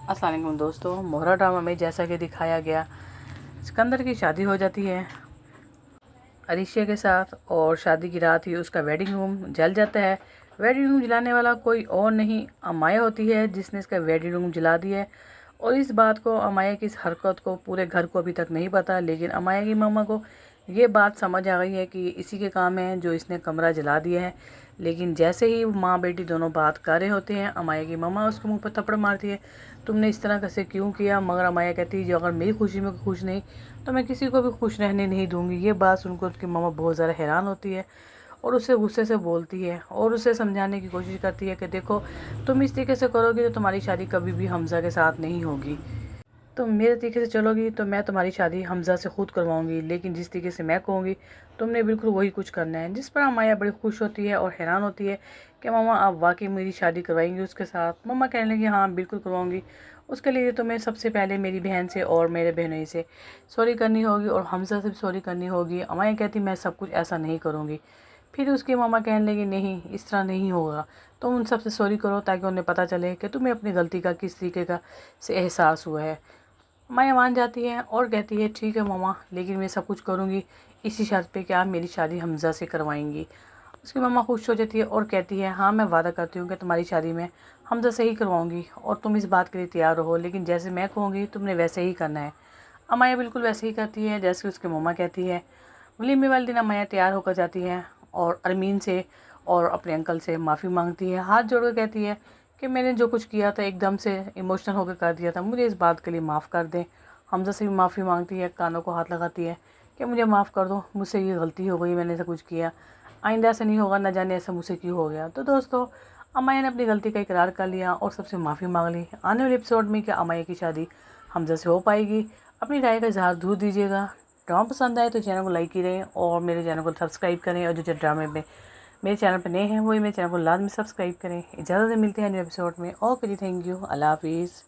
अस्सलाम वालेकुम दोस्तों। मोहरा ड्रामा में जैसा कि दिखाया गया, सिकंदर की शादी हो जाती है अलीशिया के साथ और शादी की रात ही उसका वेडिंग रूम जल जाता है। वेडिंग रूम जलाने वाला कोई और नहीं, अमाया होती है जिसने इसका वेडिंग रूम जला दिया है। और इस बात को, अमाया की इस हरकत को पूरे घर को अभी तक नहीं पता, लेकिन अमाया की मम्मा को ये बात समझ आ गई है कि इसी के काम है जो इसने कमरा जला दिया है। लेकिन जैसे ही माँ बेटी दोनों बात कर रहे होते हैं, अमाया की मम्मा उसके मुंह पर थप्पड़ मारती है, तुमने इस तरह कैसे क्यों किया। मगर अमाया कहती है जो अगर मेरी खुशी में खुश नहीं तो मैं किसी को भी खुश रहने नहीं दूंगी। ये बात सुनकर उसकी मम्मा बहुत ज़्यादा हैरान होती है और उसे गुस्से से बोलती है और उसे समझाने की कोशिश करती है कि देखो, तुम इस तरीके से करोगी तो तुम्हारी शादी कभी भी हमज़ा के साथ नहीं होगी। तुम मेरे तरीके से चलोगी तो मैं तुम्हारी शादी हमज़ा से खुद करवाऊंगी, लेकिन जिस तरीके से मैं कहूँगी तुमने बिल्कुल वही कुछ करना है। जिस पर अमाया बड़ी खुश होती है और हैरान होती है कि मम्मा आप वाकई मेरी शादी करवाएंगी उसके साथ। मम्मा कहने लगी हाँ बिल्कुल करवाऊंगी। उसके लिए तुम्हें सबसे पहले मेरी बहन से और मेरे बहनोई से सॉरी करनी होगी और हमज़ा से भी सॉरी करनी होगी। अमाया कहती मैं सब कुछ ऐसा नहीं करूँगी। फिर उसकी मम्मा कहने लगी नहीं, इस तरह नहीं होगा, तुम उन सबसे सॉरी करो ताकि उन्हें पता चले कि तुम्हें अपनी गलती का किस तरीके का से एहसास हुआ है। माया मान जाती है और कहती है ठीक है मम्मा, लेकिन मैं सब कुछ करूँगी इसी शर्त पे कि आप मेरी शादी हमज़ा से करवाएंगी। उसकी मम्मा खुश हो जाती है और कहती है हाँ मैं वादा करती हूँ कि तुम्हारी शादी में हमज़ा से ही करवाऊँगी और तुम इस बात के लिए तैयार रहो, लेकिन जैसे मैं कहूँगी तुमने वैसे ही करना है। अमाया बिल्कुल वैसे ही करती है जैसे उसकी मम्मा कहती है। वलीमे वाले दिन अमाया तैयार होकर जाती है और अरमीन से और अपने अंकल से माफ़ी मांगती है, हाथ जोड़कर कहती है कि मैंने जो कुछ किया था एकदम से इमोशनल होकर कर दिया था, मुझे इस बात के लिए माफ़ कर दें। हमज़ा से भी माफ़ी मांगती है, कानों को हाथ लगाती है कि मुझे माफ़ कर दो, मुझसे ये गलती हो गई, मैंने ऐसा कुछ किया, आइंदा ऐसा नहीं होगा, न जाने ऐसा मुझसे क्यों हो गया। तो दोस्तों, अमाया ने अपनी गलती का इकरार कर लिया और सबसे माफ़ी मांग ली। आने वाले एपिसोड में क्या अमाया की शादी हमज़ा से हो पाएगी? अपनी राय का इजहार ज़रूर दीजिएगा। ड्रामा पसंद आए तो चैनल को लाइक करें और मेरे चैनल को सब्सक्राइब करें, और जो ड्रामे में मेरे चैनल पर नए हैं वही मेरे चैनल को लाजमी सब्सक्राइब करें। इजाज़त मिलते हैं नए एपिसोड में। ओके जी, थैंक यू, अल्लाह हाफिज़।